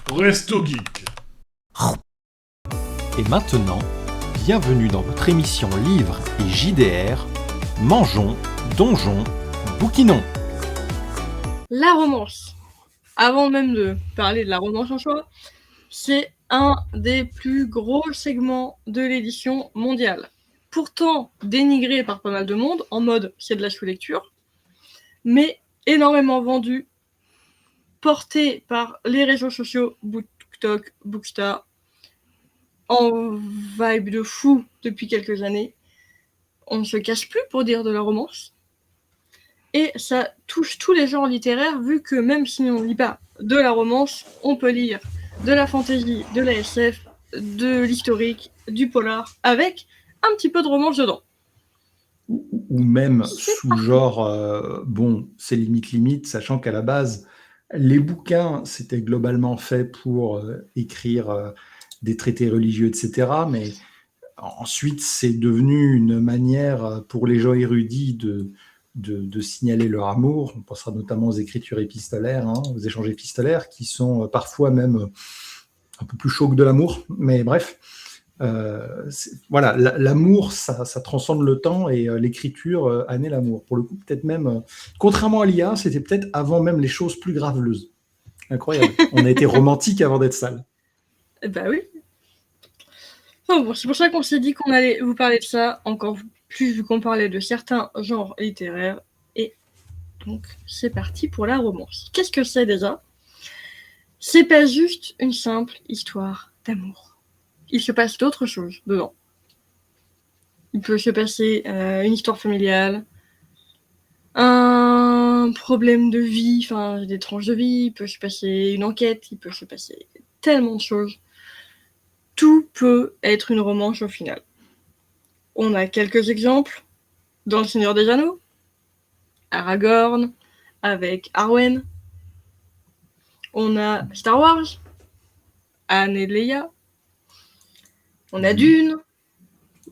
Resto Geek. Et maintenant, bienvenue dans votre émission Livres et JDR. Mangeons, donjons, bouquinons. La romance. Avant même de parler de la romance en soi, c'est un des plus gros segments de l'édition mondiale. Pourtant dénigré par pas mal de monde, en mode c'est de la sous-lecture, mais énormément vendu, porté par les réseaux sociaux, BookTok, Bookstar, en vibe de fou depuis quelques années. On ne se cache plus pour dire de la romance. Et ça touche tous les genres littéraires, vu que même si on ne lit pas de la romance, on peut lire de la fantasy, de la SF, de l'historique, du polar, avec un petit peu de romance dedans. Ou même sous-genre, c'est limite, sachant qu'à la base, les bouquins, c'était globalement fait pour écrire des traités religieux, etc. Mais ensuite, c'est devenu une manière pour les gens érudits de signaler leur amour. On pensera notamment aux écritures épistolaires, aux échanges épistolaires, qui sont parfois même un peu plus chauds que de l'amour. Mais bref, l'amour, ça transcende le temps, et l'écriture a né l'amour. Pour le coup, peut-être même, contrairement à l'IA, c'était peut-être avant même les choses plus graveleuses. Incroyable. On a été romantique avant d'être sale. Bah oui. Bon, c'est pour ça qu'on s'est dit qu'on allait vous parler de ça, encore plus vu qu'on parlait de certains genres littéraires. Et donc, c'est parti pour la romance. Qu'est-ce que c'est déjà ? C'est pas juste une simple histoire d'amour. Il se passe d'autres choses dedans. Il peut se passer une histoire familiale, un problème de vie, enfin des tranches de vie, il peut se passer une enquête, il peut se passer tellement de choses. Tout peut être une romance au final. On a quelques exemples dans Le Seigneur des Anneaux, Aragorn avec Arwen. On a Star Wars, Anne et Leia. On a Dune,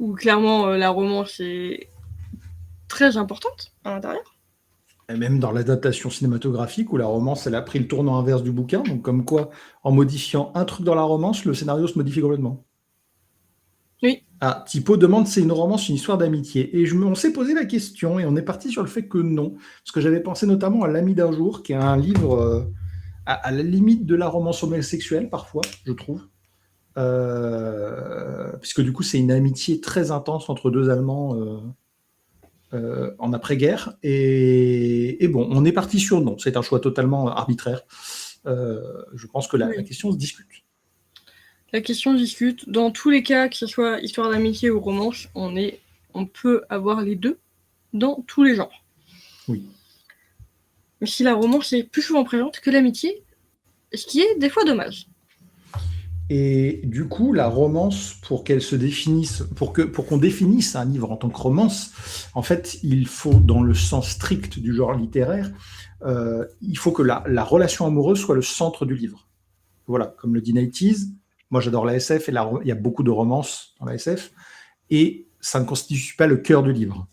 où clairement la romance est très importante à l'intérieur. Et même dans l'adaptation cinématographique, où la romance, elle a pris le tournant inverse du bouquin, donc comme quoi, en modifiant un truc dans la romance, le scénario se modifie complètement. Oui. Ah, Thibaut demande si c'est une romance, une histoire d'amitié. Et on s'est posé la question, et on est parti sur le fait que non. Parce que j'avais pensé notamment à L'Ami d'un jour, qui est un livre à la limite de la romance homosexuelle, parfois, je trouve. Puisque du coup, c'est une amitié très intense entre deux Allemands en après-guerre. Et bon, on est parti sur non. C'est un choix totalement arbitraire. Je pense que la question se discute. La question se discute. Dans tous les cas, que ce soit histoire d'amitié ou romance, on peut avoir les deux dans tous les genres. Oui. Mais si la romance est plus souvent présente que l'amitié, ce qui est des fois dommage. Et du coup, la romance, pour qu'elle se définisse, pour qu'on définisse un livre en tant que romance, en fait, il faut, dans le sens strict du genre littéraire, il faut que la relation amoureuse soit le centre du livre. Voilà, comme le dit Nighties, moi j'adore la SF, et il y a beaucoup de romances dans la SF, et ça ne constitue pas le cœur du livre.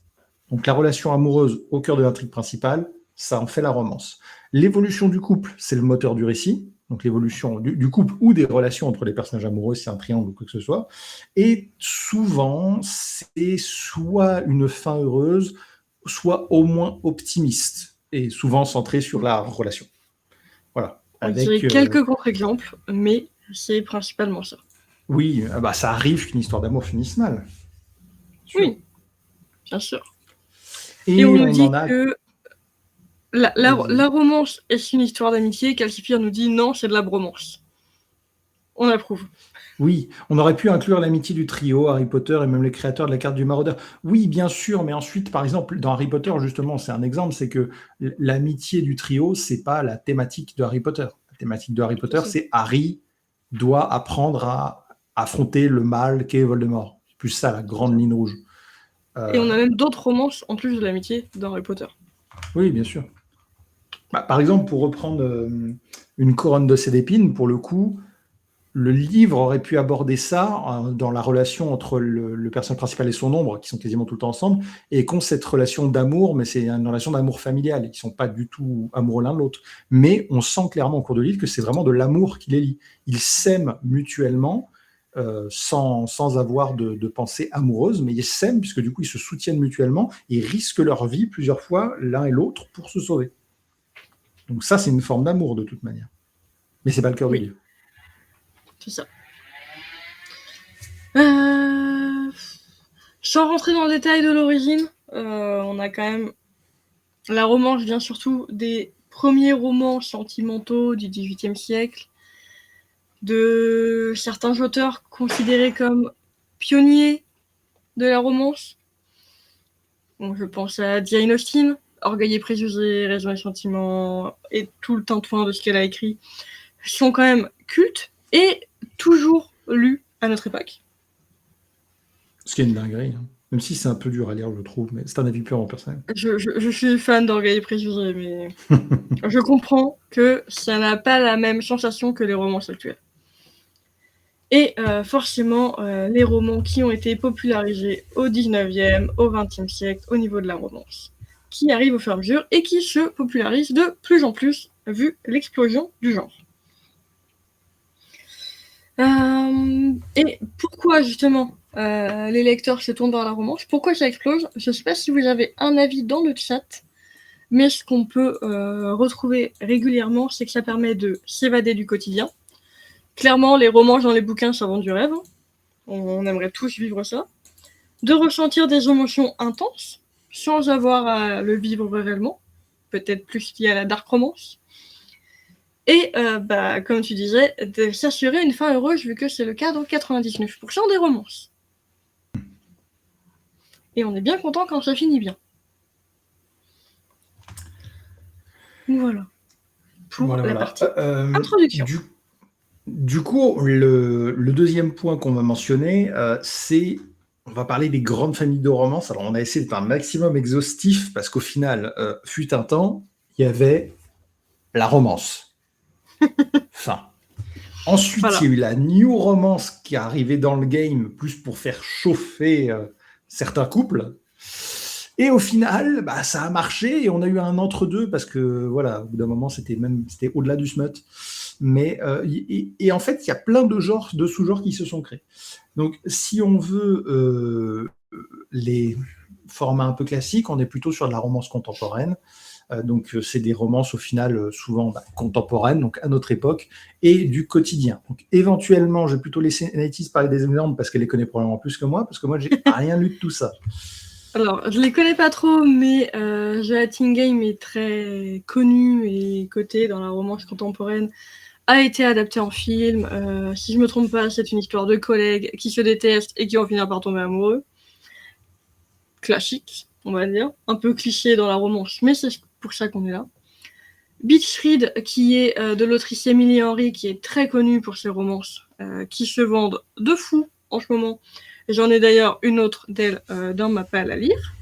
Donc la relation amoureuse au cœur de l'intrigue principale, ça en fait la romance. L'évolution du couple, c'est le moteur du récit, donc l'évolution du couple ou des relations entre les personnages amoureux, c'est un triangle ou quoi que ce soit. Et souvent, c'est soit une fin heureuse, soit au moins optimiste, et souvent centré sur la relation. Voilà. On dirait quelques contre-exemples, mais c'est principalement ça. Oui, ça arrive qu'une histoire d'amour finisse mal. Oui, bien sûr. Et on nous dit que la romance est une histoire d'amitié, Calcifire nous dit non, c'est de la bromance. On approuve. Oui, on aurait pu inclure l'amitié du trio, Harry Potter et même les créateurs de la carte du maraudeur. Oui, bien sûr, mais ensuite, par exemple, dans Harry Potter, justement, c'est un exemple, c'est que l'amitié du trio, c'est pas la thématique de Harry Potter. La thématique de Harry Potter, c'est Harry doit apprendre à affronter le mal qu'est Voldemort. C'est plus ça, la grande ligne rouge. Et on a même d'autres romances, en plus de l'amitié, dans Harry Potter. Oui, bien sûr. Par exemple, pour reprendre une couronne de ses d'épines, pour le coup, le livre aurait pu aborder ça dans la relation entre le personnage principal et son ombre, qui sont quasiment tout le temps ensemble, et qu'ont cette relation d'amour, mais c'est une relation d'amour familial. Ils ne sont pas du tout amoureux l'un de l'autre. Mais on sent clairement au cours de livre que c'est vraiment de l'amour qui les lie. Ils s'aiment mutuellement, sans avoir de pensée amoureuse, mais ils s'aiment, puisque du coup, ils se soutiennent mutuellement et risquent leur vie plusieurs fois, l'un et l'autre, pour se sauver. Donc ça, c'est une forme d'amour, de toute manière. Mais c'est pas le cœur du livre. C'est ça. Sans rentrer dans le détail de l'origine, on a quand même... La romance vient surtout des premiers romans sentimentaux du XVIIIe siècle, de certains auteurs considérés comme pionniers de la romance. Donc, je pense à Jane Austen, Orgueil et préjugés, Raison et sentiment, et tout le tintouin de ce qu'elle a écrit, sont quand même cultes et toujours lus à notre époque. Ce qui est une dinguerie, hein. Même si c'est un peu dur à lire, je trouve, mais c'est un avis purement personnel. Je suis fan d'Orgueil et préjugés, mais je comprends que ça n'a pas la même sensation que les romans actuels. Et forcément, les romans qui ont été popularisés au 19e, au 20e siècle, au niveau de la romance, qui arrivent au fur et à mesure et qui se popularisent de plus en plus, vu l'explosion du genre. Et pourquoi, justement, les lecteurs se tournent vers la romance? Pourquoi ça explose? Je ne sais pas si vous avez un avis dans le chat, mais ce qu'on peut retrouver régulièrement, c'est que ça permet de s'évader du quotidien. Clairement, les romans dans les bouquins, ça vend du rêve. On aimerait tous vivre ça. De ressentir des émotions intenses, sans avoir à le vivre réellement. Peut-être plus lié à la dark romance. Et, comme tu disais, de s'assurer une fin heureuse, vu que c'est le cas dans 99% des romances. Et on est bien content quand ça finit bien. Voilà. Pour la partie introduction. Du coup, le deuxième point qu'on va mentionner, c'est... On va parler des grandes familles de romances. Alors, on a essayé d'être un maximum exhaustif, parce qu'au final, fut un temps, il y avait la romance. Fin. Ensuite, voilà. Il y a eu la new romance qui est arrivée dans le game, plus pour faire chauffer certains couples. Et au final, ça a marché et on a eu un entre-deux parce que, voilà, au bout d'un moment, c'était au-delà du smut. Mais, et en fait, il y a plein de sous-genres qui se sont créés. Donc, si on veut les formats un peu classiques, on est plutôt sur de la romance contemporaine. Donc, c'est des romances au final souvent contemporaines, donc à notre époque, et du quotidien. Donc, éventuellement, je vais plutôt laisser Anaïs parler des exemples parce qu'elle les connaît probablement plus que moi, parce que moi, j'ai rien lu de tout ça. Alors, je les connais pas trop, mais The Hatting Game est très connu et coté dans la romance contemporaine, a été adapté en film. Si je me trompe pas, c'est une histoire de collègues qui se détestent et qui vont finir par tomber amoureux. Classique, on va dire. Un peu cliché dans la romance, mais c'est pour ça qu'on est là. Beach Read, qui est de l'autrice Emily Henry, qui est très connue pour ses romances, qui se vendent de fou en ce moment. J'en ai d'ailleurs une autre d'elle dans ma palle à lire.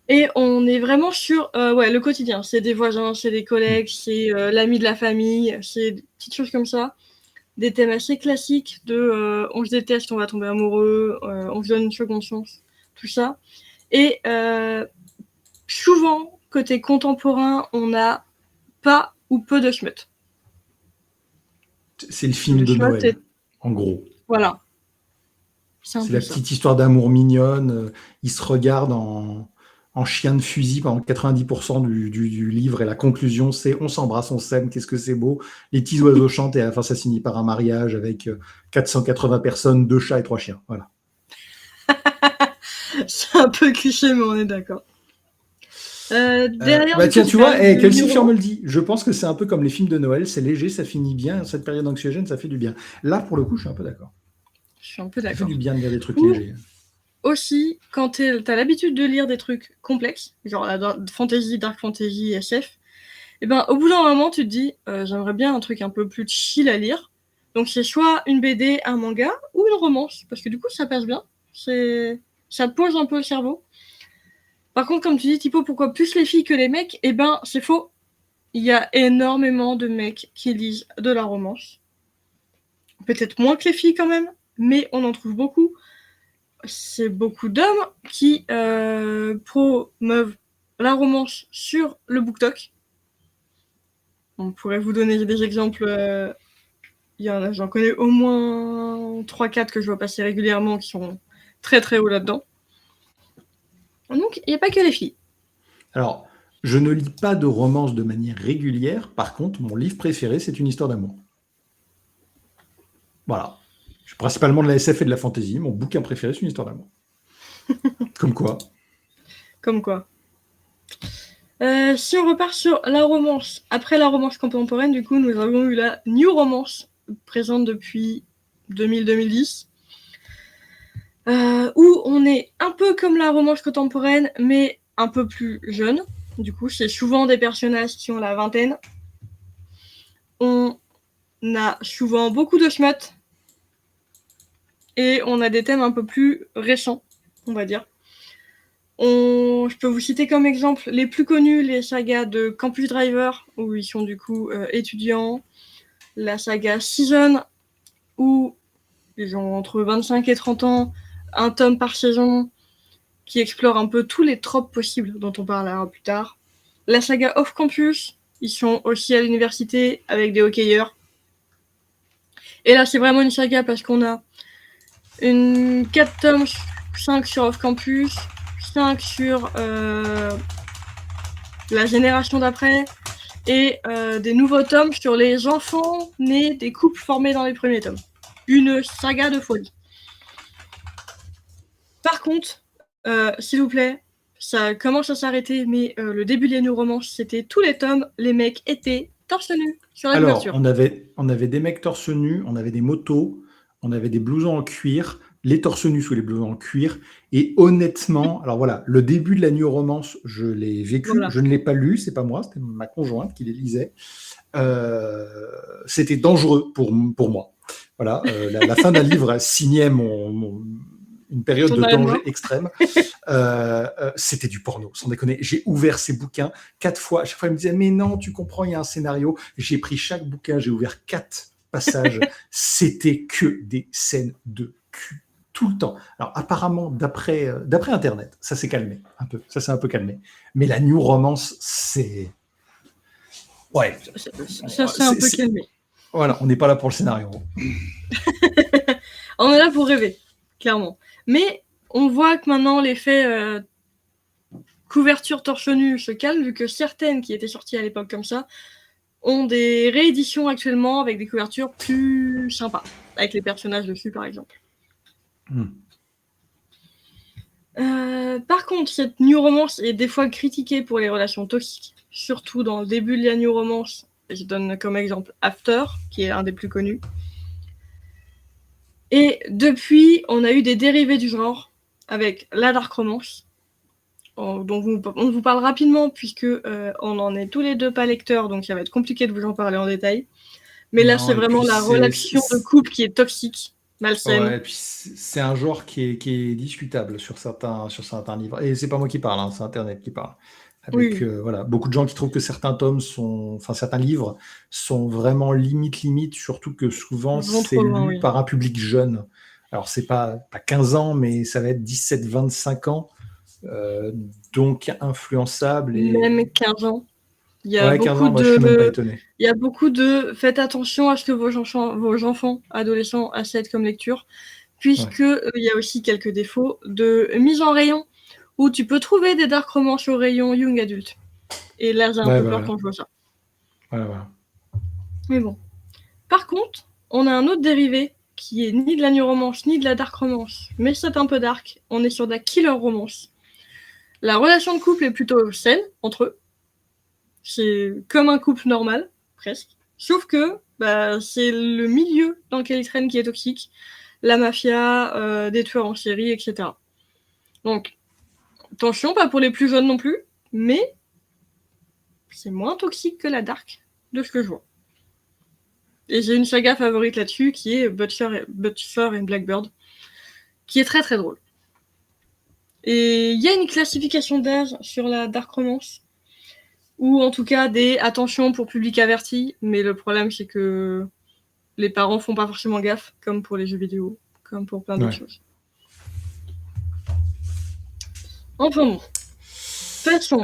Et on est vraiment sur le quotidien. C'est des voisins, c'est des collègues, c'est l'ami de la famille, c'est des petites choses comme ça. Des thèmes assez classiques de on se déteste, on va tomber amoureux, on se donne une seconde chance, tout ça. Et souvent, côté contemporain, on n'a pas ou peu de schmut. C'est le film de Noël, en gros. Voilà. C'est la petite histoire d'amour mignonne. Ils se regardent en chien de fusil pendant 90% du livre. Et la conclusion, c'est on s'embrasse, on s'aime, qu'est-ce que c'est beau. Les petits oiseaux chantent et à la fin, ça finit par un mariage avec 480 personnes, 2 chats et 3 chiens. Voilà. C'est un peu cliché, mais on est d'accord. Tiens, tu vois, Kelsey me le dit. Je pense que c'est un peu comme les films de Noël. C'est léger, ça finit bien. Cette période anxiogène, ça fait du bien. Là, pour le coup, je suis un peu d'accord. Je suis un peu d'accord. Ça fait du bien de lire des trucs légers. Aussi, quand t'as l'habitude de lire des trucs complexes, genre la fantasy, dark fantasy, SF, et au bout d'un moment, tu te dis, j'aimerais bien un truc un peu plus chill à lire. Donc c'est soit une BD, un manga, ou une romance, parce que du coup, ça passe bien. Ça pose un peu le cerveau. Par contre, comme tu dis, Thibaut, pourquoi plus les filles que les mecs? C'est faux. Il y a énormément de mecs qui lisent de la romance. peut-être moins que les filles quand même, mais on en trouve beaucoup. C'est beaucoup d'hommes qui promeuvent la romance sur le BookTok. On pourrait vous donner des exemples. J'en connais au moins 3-4 que je vois passer régulièrement qui sont très très hauts là-dedans. Donc, il n'y a pas que les filles. Alors, je ne lis pas de romance de manière régulière. Par contre, mon livre préféré, c'est une histoire d'amour. Voilà. Je suis principalement de la SF et de la fantasy. Mon bouquin préféré, c'est une histoire d'amour. Comme quoi. Comme quoi. Si on repart sur la romance, après la romance contemporaine, du coup, nous avons eu la New Romance, présente depuis 2000-2010, où on est un peu comme la romance contemporaine, mais un peu plus jeune. Du coup, c'est souvent des personnages qui ont la vingtaine. On a souvent beaucoup de smut, et on a des thèmes un peu plus récents, on va dire. Je peux vous citer comme exemple les plus connus, les sagas de Campus Driver, où ils sont du coup étudiants, la saga Season, où ils ont entre 25 et 30 ans, un tome par saison, qui explore un peu tous les tropes possibles, dont on parlera plus tard. La saga Off Campus, ils sont aussi à l'université avec des hockeyeurs. Et là, c'est vraiment une saga parce qu'on a 4 tomes, 5 sur Off Campus, 5 sur la génération d'après, et des nouveaux tomes sur les enfants nés des couples formés dans les premiers tomes. Une saga de folie. Par contre, s'il vous plaît, ça commence à s'arrêter, mais le début des New Romances, c'était tous les tomes, les mecs étaient torse nu sur la couverture. Alors, on avait des mecs torse nus, on avait des motos, on avait des blousons en cuir, les torse nus sous les blousons en cuir. Et honnêtement, alors voilà, le début de la New Romance, je l'ai vécu. Voilà. Je ne l'ai pas lu, c'est pas moi, c'était ma conjointe qui les lisait. C'était dangereux pour moi. Voilà, la fin d'un livre signait une période de danger extrême. C'était du porno, sans déconner. J'ai ouvert ces bouquins 4 fois. À chaque fois, elle me disait, mais non, tu comprends, il y a un scénario. J'ai pris chaque bouquin, j'ai ouvert 4 passages. C'était que des scènes de cul tout le temps. Alors, apparemment, d'après Internet, ça s'est calmé un peu. Ça s'est un peu calmé. Mais la New Romance, c'est... Ouais. Ça s'est un peu calmé. Voilà, on n'est pas là pour le scénario. On est là pour rêver, clairement. Mais on voit que maintenant l'effet couverture torse nu se calme, vu que certaines qui étaient sorties à l'époque comme ça ont des rééditions actuellement avec des couvertures plus sympas, avec les personnages dessus par exemple. Par contre, cette New Romance est des fois critiquée pour les relations toxiques, surtout dans le début de la New Romance. Je donne comme exemple After, qui est un des plus connus. Et depuis, on a eu des dérivés du genre, avec la Dark Romance, dont on vous parle rapidement, puisque on en est tous les deux pas lecteurs, donc ça va être compliqué de vous en parler en détail. Mais là, c'est vraiment la relation de couple qui est toxique, malsaine. Ouais, et puis c'est un genre qui est discutable sur certains livres. Et c'est pas moi qui parle, hein, c'est Internet qui parle. Avec voilà, beaucoup de gens qui trouvent que certains livres sont vraiment limite, surtout que souvent c'est lu par un public jeune. Alors c'est pas 15 ans, mais ça va être 17-25 ans, donc influençable. Et... Même 15 ans. Il y a ouais, 15 ans, moi, je suis même pas étonné. Il y a beaucoup de faites attention à ce que vos enfants, adolescents achètent comme lecture, puisque il y a aussi quelques défauts de mise en rayon, où tu peux trouver des dark romances au rayon young adulte. Et là, j'ai un peu peur quand je vois ça. Voilà. Mais bon. Par contre, on a un autre dérivé qui est ni de la new romance, ni de la dark romance, mais c'est un peu dark. On est sur de la killer romance. La relation de couple est plutôt saine entre eux. C'est comme un couple normal, presque. Sauf que c'est le milieu dans lequel ils traînent qui est toxique. La mafia, des tueurs en série, etc. Donc, attention, pas pour les plus jeunes non plus, mais c'est moins toxique que la dark, de ce que je vois. Et j'ai une saga favorite là-dessus, qui est Butcher et Blackbird, qui est très très drôle. Et il y a une classification d'âge sur la dark romance, ou en tout cas des attention pour public averti, mais le problème c'est que les parents font pas forcément gaffe, comme pour les jeux vidéo, comme pour plein d'autres choses. Enfin bon. Passons.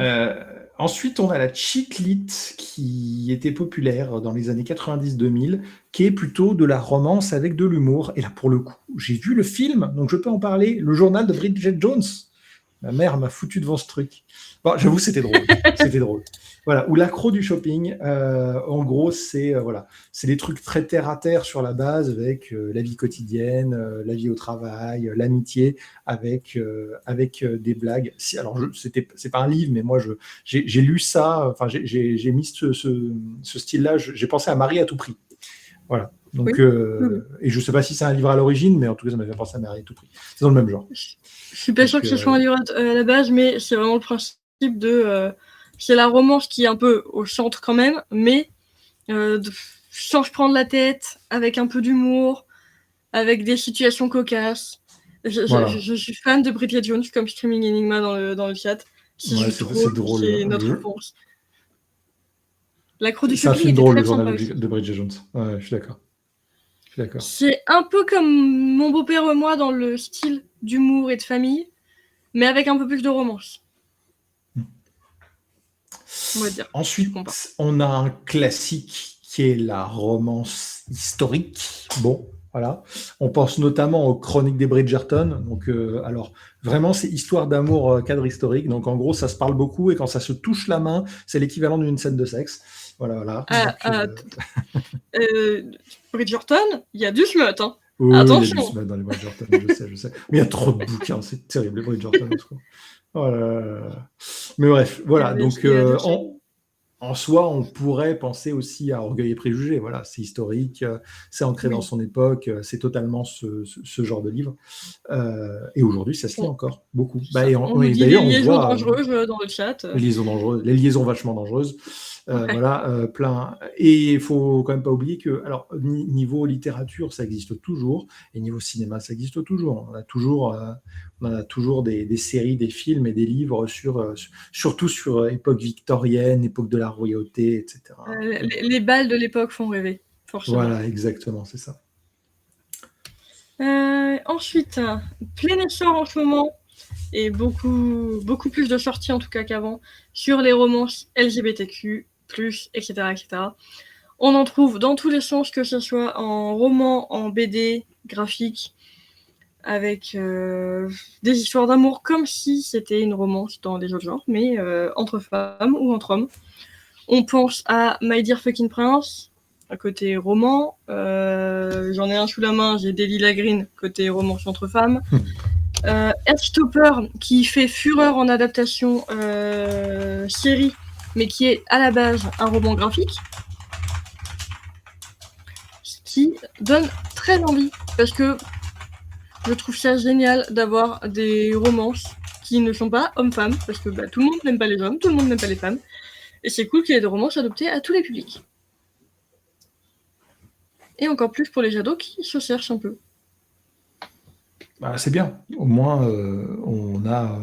Ensuite, on a la chick lit qui était populaire dans les années 90-2000, qui est plutôt de la romance avec de l'humour. Et là, pour le coup, j'ai vu le film, donc je peux en parler, le journal de Bridget Jones. Ma mère m'a foutu devant ce truc. Bon, j'avoue, c'était drôle. C'était drôle. Voilà, ou l'accro du shopping. En gros, c'est des trucs très terre à terre sur la base avec la vie quotidienne, la vie au travail, l'amitié, avec des blagues. Alors, c'est pas un livre, mais moi, j'ai lu ça. Enfin, j'ai mis ce style-là. J'ai pensé à Marie à tout prix. Voilà. Donc, et je ne sais pas si c'est un livre à l'origine, mais en tout cas, ça m'a fait penser à Marie à tout prix. C'est dans le même genre. Je suis pas sûre que ce soit un livre à la base, mais c'est vraiment le principe de... c'est la romance qui est un peu au centre quand même, mais sans se prendre la tête, avec un peu d'humour, avec des situations cocasses. Je suis fan de Bridget Jones, comme Screaming Enigma dans le chat. C'est drôle. C'est notre enfance. L'accro du shopping. C'est un film drôle, le journal de Bridget Jones. Ouais, je suis d'accord. C'est un peu comme Mon beau-père et moi dans le style d'humour et de famille, mais avec un peu plus de romance. On va dire. Ensuite, on a un classique qui est la romance historique. Bon, voilà. On pense notamment aux Chroniques des Bridgerton. Donc, alors, vraiment, c'est histoire d'amour cadre historique. Donc, en gros, ça se parle beaucoup et quand ça se touche la main, c'est l'équivalent d'une scène de sexe. Voilà. Bridgerton, il y a du smut, hein. Oui, attention. Il y a du smut dans les Bridgerton, je sais. Mais il y a trop de bouquins, c'est terrible, les Bridgerton. Oh là là. Mais bref, voilà. Donc, en soi, on pourrait penser aussi à Orgueil et Préjugés. Voilà, c'est historique, c'est ancré dans son époque, c'est totalement ce genre de livre. Et aujourd'hui, ça se lit encore beaucoup. On nous dit les liaisons dangereuses dans le chat. Les liaisons vachement dangereuses. Voilà, plein. Et il faut quand même pas oublier que, alors, niveau littérature, ça existe toujours, et niveau cinéma, ça existe toujours. On a toujours des séries, des films et des livres surtout sur époque victorienne, époque de la royauté, etc. Les balles de l'époque font rêver, forcément. Voilà, exactement, c'est ça. Ensuite, plein essor en ce moment, et beaucoup plus de sorties en tout cas qu'avant, sur les romances LGBTQ+, etc., etc. On en trouve dans tous les sens, que ce soit en roman, en BD, graphique, avec des histoires d'amour comme si c'était une romance dans les autres genres, mais entre femmes ou entre hommes. On pense à My Dear Fucking Prince, à côté roman. J'en ai un sous la main, j'ai Delilah Green, côté romance entre femmes. Heartstopper, qui fait fureur en adaptation série, mais qui est à la base un roman graphique, ce qui donne très envie, parce que je trouve ça génial d'avoir des romances qui ne sont pas hommes-femmes, parce que tout le monde n'aime pas les hommes, tout le monde n'aime pas les femmes, et c'est cool qu'il y ait des romances adoptées à tous les publics. Et encore plus pour les ados qui se cherchent un peu. C'est bien. Au moins, on a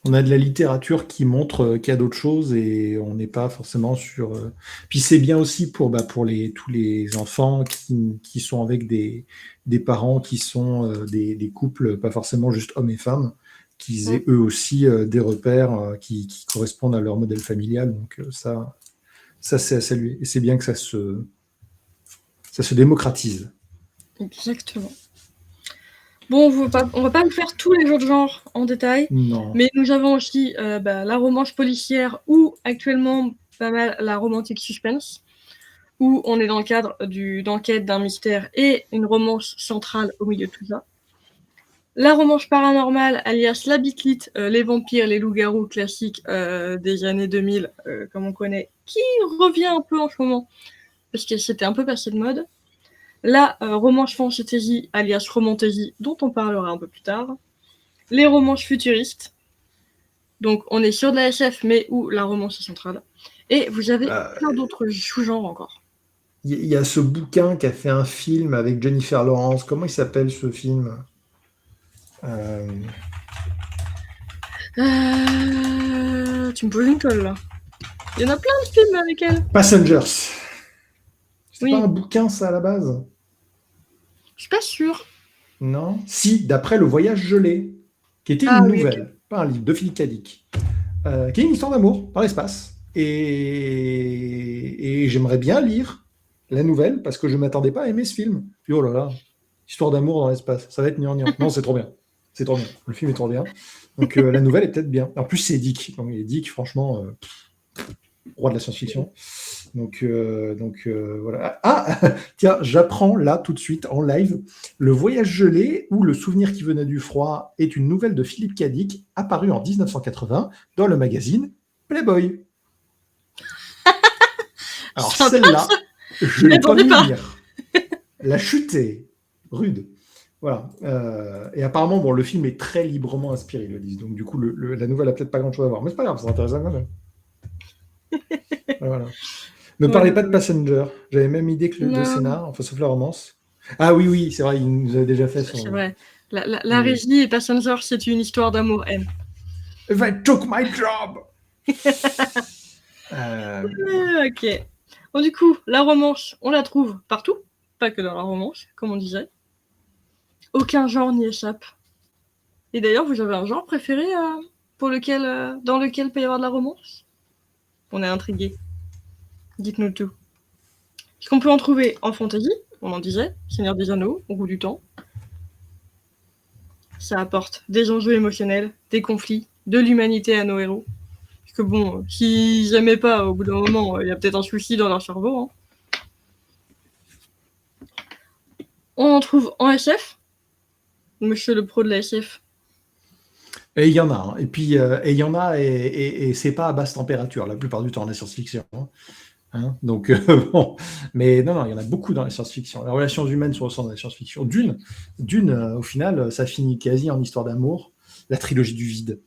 de la littérature qui montre qu'il y a d'autres choses et on n'est pas forcément sur... Puis c'est bien aussi pour tous les enfants qui sont avec des parents qui sont des couples, pas forcément juste hommes et femmes, qu'ils aient eux aussi des repères qui correspondent à leur modèle familial. Donc ça c'est à saluer. Et c'est bien que ça se démocratise. Exactement. Bon, on va pas me faire tous les autres genres en détail, non. Mais nous avons aussi la romance policière ou actuellement pas mal la romantique suspense, où on est dans le cadre d'enquête d'un mystère et une romance centrale au milieu de tout ça. La romance paranormale, alias la bitlit, les vampires, les loups-garous classiques des années 2000, comme on connaît, qui revient un peu en ce moment, parce que c'était un peu passé de mode. La romance fantasy, alias romantasy, dont on parlera un peu plus tard. Les romances futuristes. Donc, on est sur de la SF, mais où la romance est centrale. Et vous avez plein d'autres sous-genres encore. Il y a ce bouquin qui a fait un film avec Jennifer Lawrence. Comment il s'appelle, ce film ? Tu me poses une colle, là. Il y en a plein de films avec elle. Passengers. C'est oui. pas un bouquin, ça, à la base ? Je suis pas sûre. Non? Si, d'après Le Voyage gelé, qui était Ah une oui, ok. nouvelle, pas un livre, de Philippe K. Dick, qui est une histoire d'amour dans l'espace. Et j'aimerais bien lire la nouvelle parce que je ne m'attendais pas à aimer ce film. Puis oh là là, histoire d'amour dans l'espace, ça va être gnangnan. Non, c'est trop bien. C'est trop bien. Le film est trop bien. Donc la nouvelle est peut-être bien. En plus, c'est Dick. Donc, et Dick, franchement, roi de la science-fiction. Donc voilà. Ah, tiens, j'apprends là tout de suite en live. Le Voyage gelé ou Le souvenir qui venait du froid est une nouvelle de Philippe K. Dick apparue en 1980 dans le magazine Playboy. Alors Sympa, celle-là, ça. je ne l'ai pas m'attendais vu pas. venir. La chute est rude. Voilà. Et apparemment, bon, le film est très librement inspiré, ils le disent. Donc du coup, la nouvelle a peut-être pas grand-chose à voir. Mais c'est pas grave, c'est intéressant quand même. Voilà. Ne Ouais, parlez pas ouais, de ouais. Passenger. J'avais même idée que le Non, scénar, enfin sauf la romance. Ah oui, oui, c'est vrai, il nous avait déjà fait c'est son. vrai. La Mais... régie et Passenger, c'est une histoire d'amour M. They took my job. Voilà. Ok. Bon, du coup, la romance, on la trouve partout, pas que dans la romance, comme on disait. Aucun genre n'y échappe. Et d'ailleurs, vous avez un genre préféré dans lequel peut y avoir de la romance? On est intrigué. Dites-nous tout. Est-ce qu'on peut en trouver en fantasy? On en disait, Seigneur des Anneaux, au bout du temps. Ça apporte des enjeux émotionnels, des conflits, de l'humanité à nos héros. Parce que bon, s'ils aimaient pas, au bout d'un moment, il y a peut-être un souci dans leur cerveau. Hein. On en trouve en SF. Monsieur le pro de la SF. Et il y en a, hein. Et puis et il y en a, et c'est pas à basse température la plupart du temps la science-fiction. Hein. Donc bon, mais non, il y en a beaucoup dans la science-fiction. Les relations humaines sont au centre de la science-fiction. Dune, au final, ça finit quasi en histoire d'amour. La trilogie du vide,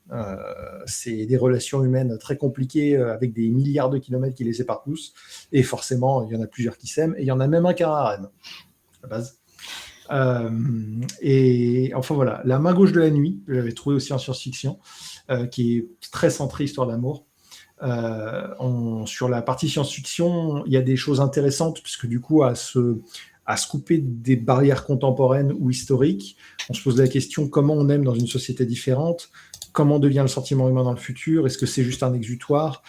c'est des relations humaines très compliquées avec des milliards de kilomètres qui les séparent tous. Et forcément, il y en a plusieurs qui s'aiment. Et il y en a même un qui a un harem, à la base. Et enfin voilà, La main gauche de la nuit, que j'avais trouvé aussi en science-fiction, qui est très centré histoire d'amour. Sur la partie science-fiction, il y a des choses intéressantes, puisque du coup, à se couper des barrières contemporaines ou historiques, on se pose la question comment on aime dans une société différente, comment devient le sentiment humain dans le futur, est-ce que c'est juste un exutoire?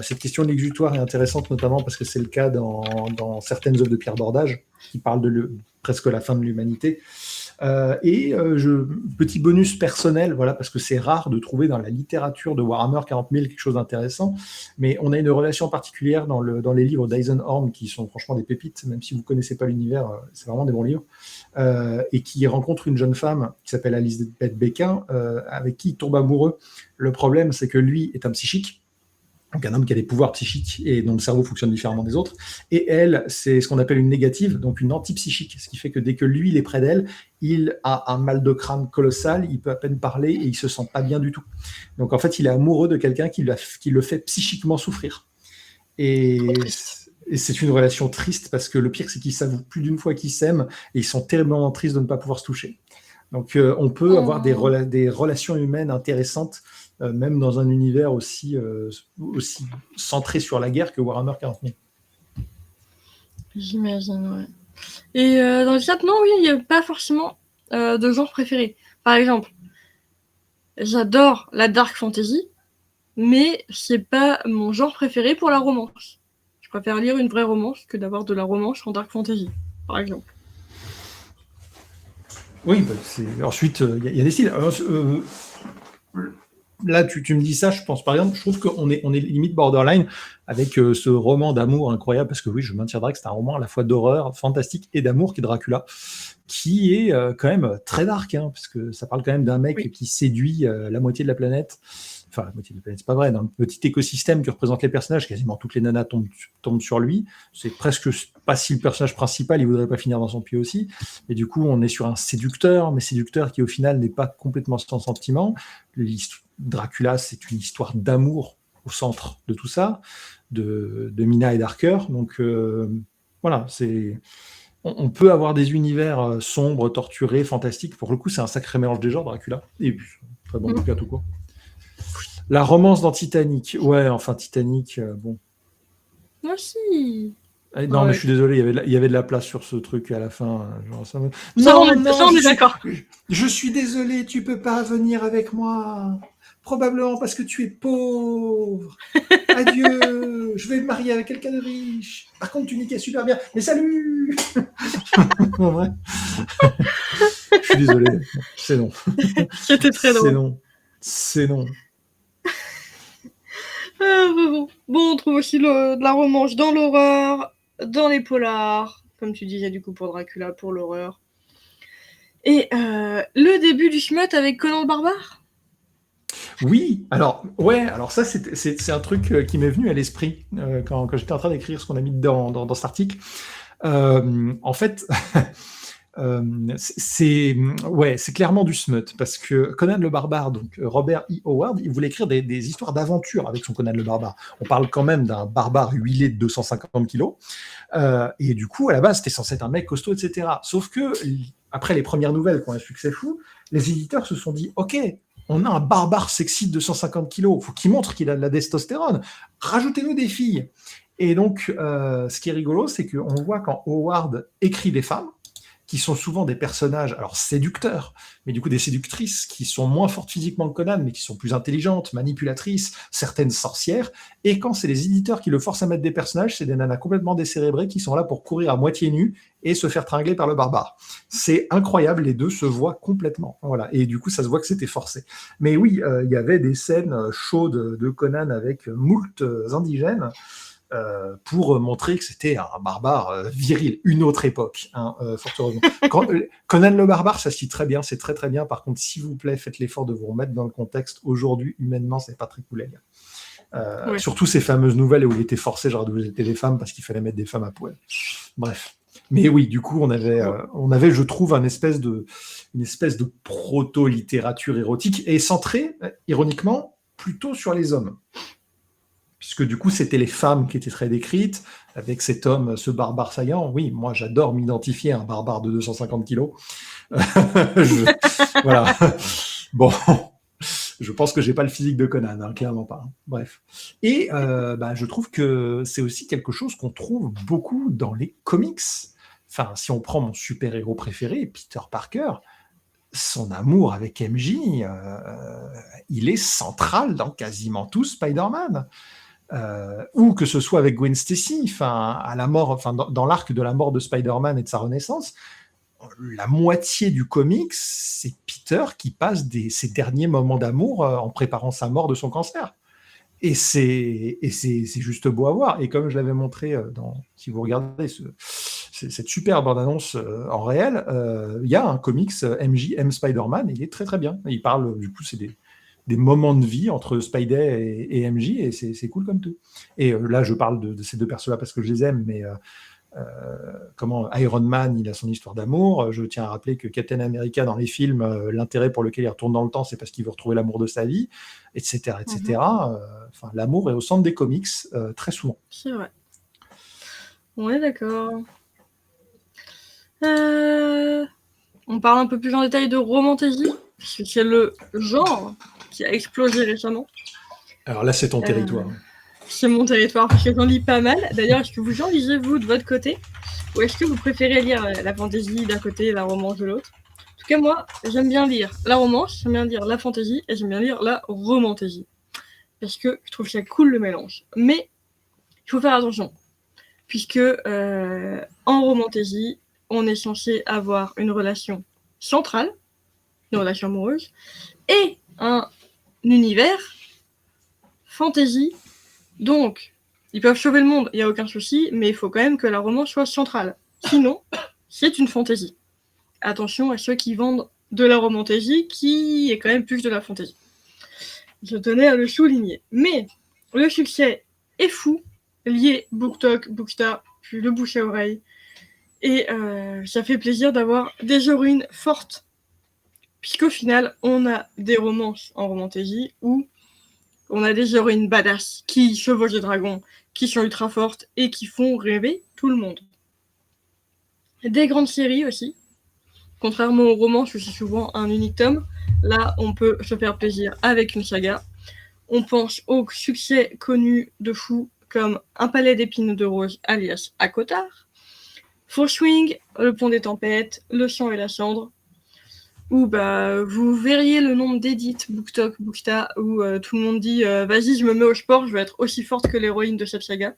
Cette question de l'exutoire est intéressante notamment parce que c'est le cas dans certaines œuvres de Pierre Bordage, qui parlent de presque la fin de l'humanité. Petit bonus personnel, voilà, parce que c'est rare de trouver dans la littérature de Warhammer 40 000 quelque chose d'intéressant, mais on a une relation particulière dans les livres d'Eisenhorn qui sont franchement des pépites, même si vous ne connaissez pas l'univers, c'est vraiment des bons livres, et qui rencontre une jeune femme qui s'appelle Elisabeth Béquin, avec qui il tombe amoureux. Le problème, c'est que lui est un psychique, donc un homme qui a des pouvoirs psychiques et dont le cerveau fonctionne différemment des autres. Et elle, c'est ce qu'on appelle une négative, donc une antipsychique, ce qui fait que dès que lui, il est près d'elle, il a un mal de crâne colossal, il peut à peine parler et il se sent pas bien du tout. Donc en fait, il est amoureux de quelqu'un qui le fait psychiquement souffrir. Et c'est une relation triste parce que le pire, c'est qu'ils savent plus d'une fois qu'ils s'aiment et ils sont terriblement tristes de ne pas pouvoir se toucher. Donc on peut avoir des relations humaines intéressantes, même dans un univers aussi centré sur la guerre que Warhammer 40 000. J'imagine, ouais. Et dans le chat, non, oui, il n'y a pas forcément de genre préféré. Par exemple, j'adore la dark fantasy, mais c'est pas mon genre préféré pour la romance. Je préfère lire une vraie romance que d'avoir de la romance en dark fantasy, par exemple. Oui, ensuite, il y a des styles. Là, tu me dis ça, je pense par exemple, je trouve qu'on est limite borderline avec ce roman d'amour incroyable, parce que oui, je maintiendrai que c'est un roman à la fois d'horreur, fantastique et d'amour, qui est Dracula, qui est quand même très dark, hein, parce que ça parle quand même d'un mec qui séduit la moitié de la planète. Enfin, la moitié de la planète, c'est pas vrai. Dans le petit écosystème que représentent les personnages, quasiment toutes les nanas tombent sur lui. C'est presque pas si le personnage principal, il voudrait pas finir dans son pied aussi. Et du coup, on est sur un séducteur, mais séducteur qui au final n'est pas complètement sans sentiment. Dracula, c'est une histoire d'amour au centre de tout ça, de Mina et d'Harker. Donc voilà, on peut avoir des univers sombres, torturés, fantastiques. Pour le coup, c'est un sacré mélange des genres, Dracula. Et puis, très bon bouquin tout court. La romance dans Titanic. Ouais, enfin, Titanic, bon. Moi aussi. Non, mais Ouais. je suis désolé, il y avait de la place sur ce truc à la fin. Genre, Ça, Non, on est d'accord. je suis désolé, tu peux pas venir avec moi. Probablement parce que tu es pauvre. Adieu, je vais me marier avec quelqu'un de riche. Par contre, tu niquais super bien. Mais salut. Ouais. Je suis désolé, c'est non. C'était très C'est drôle. non. C'est non. Bon. On trouve aussi de la romance dans l'horreur, dans les polars, comme tu disais du coup pour Dracula, pour l'horreur. Et le début du smut avec Conan le Barbare. Oui, alors ça c'est un truc qui m'est venu à l'esprit quand j'étais en train d'écrire ce qu'on a mis dans cet article. En fait, c'est clairement du smut parce que Conan le Barbare, donc Robert E. Howard, il voulait écrire des histoires d'aventure avec son Conan le Barbare. On parle quand même d'un barbare huilé de 250 kilos. Et du coup, à la base, c'était censé être un mec costaud, etc. Sauf que, après les premières nouvelles qui ont un succès fou, les éditeurs se sont dit, OK, on a un barbare sexy de 250 kilos, il faut qu'il montre qu'il a de la testostérone, rajoutez-nous des filles. Et donc, ce qui est rigolo, c'est qu'on voit quand Howard écrit des femmes, qui sont souvent des personnages, alors séducteurs, mais du coup des séductrices qui sont moins fortes physiquement que Conan, mais qui sont plus intelligentes, manipulatrices, certaines sorcières. Et quand c'est les éditeurs qui le forcent à mettre des personnages, c'est des nanas complètement décérébrées qui sont là pour courir à moitié nues et se faire tringler par le barbare. C'est incroyable, les deux se voient complètement. Voilà. Et du coup, ça se voit que c'était forcé. Mais oui, il y avait des scènes chaudes de Conan avec moult indigènes. Pour montrer que c'était un barbare viril, une autre époque, hein, fort heureusement. Conan le barbare, ça se lit très bien, c'est très très bien. Par contre, s'il vous plaît, faites l'effort de vous remettre dans le contexte. Aujourd'hui, humainement, c'est pas très cool à lire. Ouais. Surtout ces fameuses nouvelles où il était forcé, genre d'où étaient les femmes parce qu'il fallait mettre des femmes à poil. Bref. Mais oui, du coup, on avait, je trouve, une espèce de proto-littérature érotique et centrée, ironiquement, plutôt sur les hommes. Puisque du coup, c'était les femmes qui étaient très décrites, avec cet homme, ce barbare saillant. Oui, moi, j'adore m'identifier à un barbare de 250 kilos. Voilà. Bon, je pense que j'ai pas le physique de Conan, hein, clairement pas. Bref. Et je trouve que c'est aussi quelque chose qu'on trouve beaucoup dans les comics. Enfin, si on prend mon super-héros préféré, Peter Parker, son amour avec MJ, il est central dans quasiment tout Spider-Man. Ou que ce soit avec Gwen Stacy, à la mort, dans l'arc de la mort de Spider-Man et de sa renaissance, la moitié du comics, c'est Peter qui passe ses derniers moments d'amour en préparant sa mort de son cancer. Et c'est juste beau à voir. Et comme je l'avais montré si vous regardez cette super bande-annonce en réel, il y a un comics MJ M Spider-Man, et il est très très bien. Il parle, du coup, c'est des moments de vie entre Spidey et MJ, et c'est cool comme tout. Et là, je parle de ces deux persos-là parce que je les aime, mais Iron Man, il a son histoire d'amour. Je tiens à rappeler que Captain America, dans les films, l'intérêt pour lequel il retourne dans le temps, c'est parce qu'il veut retrouver l'amour de sa vie, etc. etc. L'amour est au centre des comics, très souvent. C'est vrai. On est d'accord. On parle un peu plus en détail de romantasy, puisque c'est le genre qui a explosé récemment. Alors là, c'est ton territoire. C'est mon territoire, parce que j'en lis pas mal. D'ailleurs, est-ce que vous en lisez, vous, de votre côté? Ou est-ce que vous préférez lire la fantasy d'un côté et la romance de l'autre? En tout cas, moi, j'aime bien lire la romance, j'aime bien lire la fantasy, et j'aime bien lire la romantasy. Parce que je trouve ça cool, le mélange. Mais, il faut faire attention. Puisque, en romantasy, on est censé avoir une relation centrale, une relation amoureuse, et un univers fantasy. Donc, ils peuvent sauver le monde, il n'y a aucun souci, mais il faut quand même que la romance soit centrale. Sinon, c'est une fantasy. Attention à ceux qui vendent de la romantasy, qui est quand même plus de la fantasy. Je tenais à le souligner. Mais le succès est fou, lié BookTok, Bookstar, puis le bouche à oreille. Et ça fait plaisir d'avoir des héroïnes fortes. Puisqu'au final, on a des romances en romantasy où on a des héroïnes badass qui chevauchent des dragons, qui sont ultra fortes et qui font rêver tout le monde. Des grandes séries aussi. Contrairement aux romans, où c'est souvent un unique tome, là, on peut se faire plaisir avec une saga. On pense au succès connu de fou comme Un palais d'épines de rose, alias Akotar, Full Swing, Le pont des tempêtes, Le sang et la cendre, où vous verriez le nombre d'édits BookTok, Booksta, où tout le monde dit vas-y, je me mets au sport, je veux être aussi forte que l'héroïne de cette saga.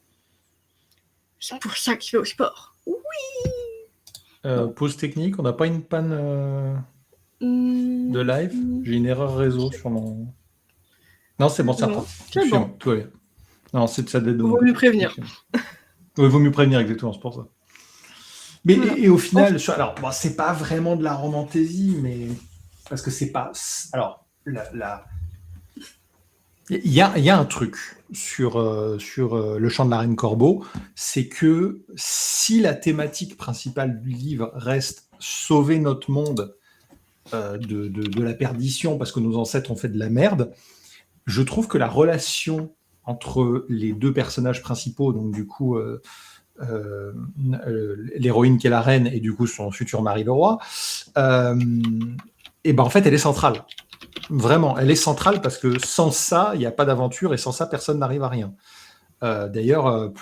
C'est pour ça que je vais au sport. Pause technique, on n'a pas une panne de live. J'ai une erreur réseau sur mon. Non, c'est bon, c'est Non, reparti. c'est Excusez-moi, bon. tout va bien. Non, ça devait être Vaut mieux prévenir. Oui, vaut mieux prévenir, exactement, c'est pour ça. Mais Voilà. et au final, alors, bon, c'est pas vraiment de la romantaisie, mais parce que c'est pas. Alors, il y a un truc sur le chant de la Reine Corbeau, c'est que si la thématique principale du livre reste sauver notre monde de la perdition parce que nos ancêtres ont fait de la merde, je trouve que la relation entre les deux personnages principaux, donc du coup l'héroïne qui est la reine et du coup son futur mari le roi, et ben en fait elle est centrale. Vraiment, elle est centrale parce que sans ça, il n'y a pas d'aventure et sans ça, personne n'arrive à rien. D'ailleurs,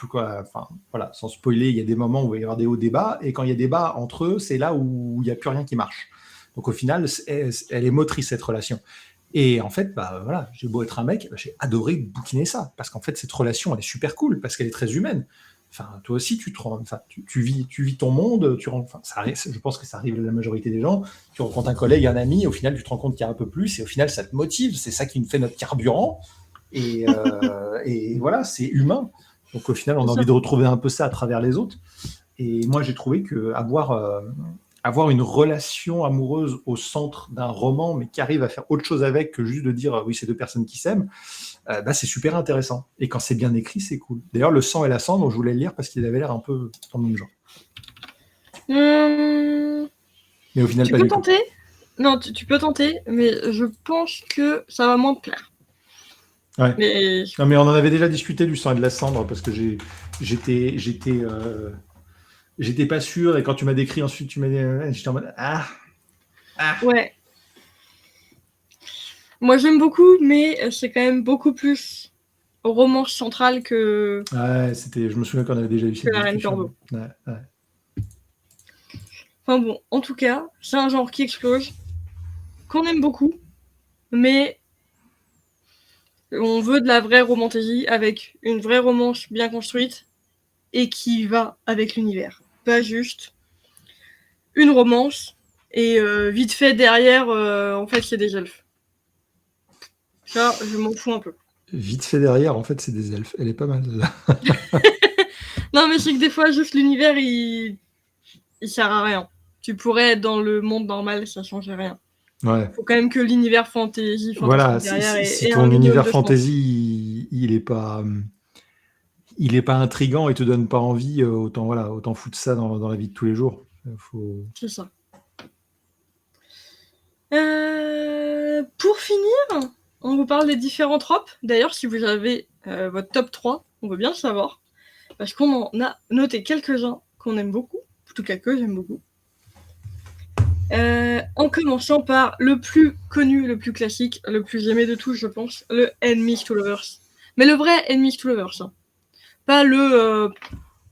voilà, sans spoiler, il y a des moments où il va y avoir des hauts débats et quand il y a débat entre eux, c'est là où il n'y a plus rien qui marche. Donc au final, elle est motrice cette relation. Et en fait, voilà, j'ai beau être un mec, j'ai adoré bouquiner ça parce qu'en fait cette relation, elle est super cool parce qu'elle est très humaine. Enfin, toi aussi, tu vis ton monde. Ça arrive, je pense que ça arrive à la majorité des gens. Tu rencontres un collègue, un ami, et au final, tu te rends compte qu'il y a un peu plus, et au final, ça te motive. C'est ça qui nous fait notre carburant. Et voilà, c'est humain. Donc au final, on a envie de retrouver un peu ça à travers les autres. Et moi, j'ai trouvé que avoir une relation amoureuse au centre d'un roman, mais qui arrive à faire autre chose avec que juste de dire oui, c'est deux personnes qui s'aiment, c'est super intéressant. Et quand c'est bien écrit, c'est cool. D'ailleurs, Le sang et la cendre, je voulais le lire parce qu'il avait l'air un peu dans le même genre. Mais au final, tu pas peux du tenter. Non, tu peux tenter, mais je pense que ça va moins te plaire. Ouais. Mais... Non, mais on en avait déjà discuté du sang et de la cendre parce que j'étais pas sûr, et quand tu m'as décrit ensuite, tu m'as dit, j'étais en mode Ouais. Moi j'aime beaucoup, mais c'est quand même beaucoup plus romance centrale que. Ouais, je me souviens qu'on avait déjà eu cette La Reine discussion. Corbeau. Ouais. Enfin bon, en tout cas, c'est un genre qui explose, qu'on aime beaucoup, mais on veut de la vraie romantaisie avec une vraie romance bien construite et qui va avec l'univers. Pas juste une romance et vite fait derrière, en fait, c'est des elfes. Ça, je m'en fous un peu. Vite fait derrière, en fait, c'est des elfes. Elle est pas mal, là. Non, mais c'est que des fois, juste l'univers, il sert à rien. Tu pourrais être dans le monde normal, ça changerait rien. Ouais. Faut quand même que l'univers fantasy Voilà, derrière si ton univers fantasy, il est pas intriguant et te donne pas envie, autant foutre ça dans la vie de tous les jours. C'est ça. Pour finir, on vous parle des différents tropes. D'ailleurs, si vous avez votre top 3, on veut bien le savoir. Parce qu'on en a noté quelques-uns qu'on aime beaucoup. Plutôt quelques, j'aime beaucoup. En commençant par le plus connu, le plus classique, le plus aimé de tous, je pense, le Enemies to Lovers. Mais le vrai Enemies to Lovers. Hein. Pas le...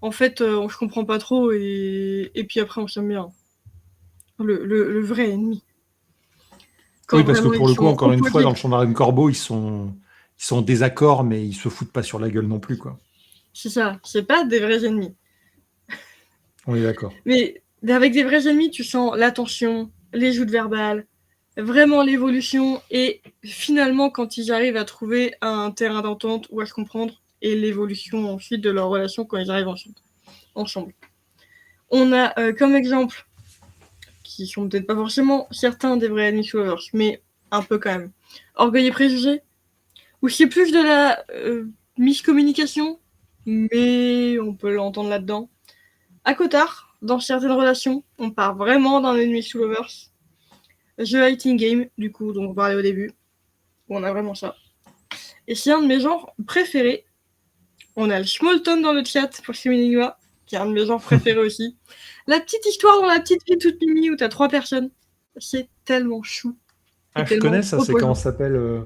en fait, on se comprend pas trop et puis après on s'aime bien. Le vrai ennemi. Oui, parce que pour le coup, encore une fois, dans le chant de la Reine Corbeau, ils sont en désaccord, mais ils se foutent pas sur la gueule non plus, quoi. C'est ça, c'est pas des vrais ennemis. On est d'accord. Mais avec des vrais ennemis, tu sens la tension, les joutes verbales, vraiment l'évolution, et finalement, quand ils arrivent à trouver un terrain d'entente ou à se comprendre, et l'évolution ensuite de leur relation quand ils arrivent ensemble. On a comme exemple, qui sont peut-être pas forcément certains des vrais ennemis lovers, mais un peu quand même, Orgueil et Préjugés, où c'est plus de la miscommunication, mais on peut l'entendre là-dedans. Akotar, dans certaines relations, on part vraiment d'un ennemi to lovers. The Hating Game, du coup, dont on parlait au début, où on a vraiment ça. Et c'est un de mes genres préférés. On a le Smallton dans le chat pour Shiminigma, qui est un de mes genres préférés aussi. La petite histoire dans la petite ville toute mimi où t'as 3 personnes. C'est tellement chou. Je connais ça, c'est comment ça s'appelle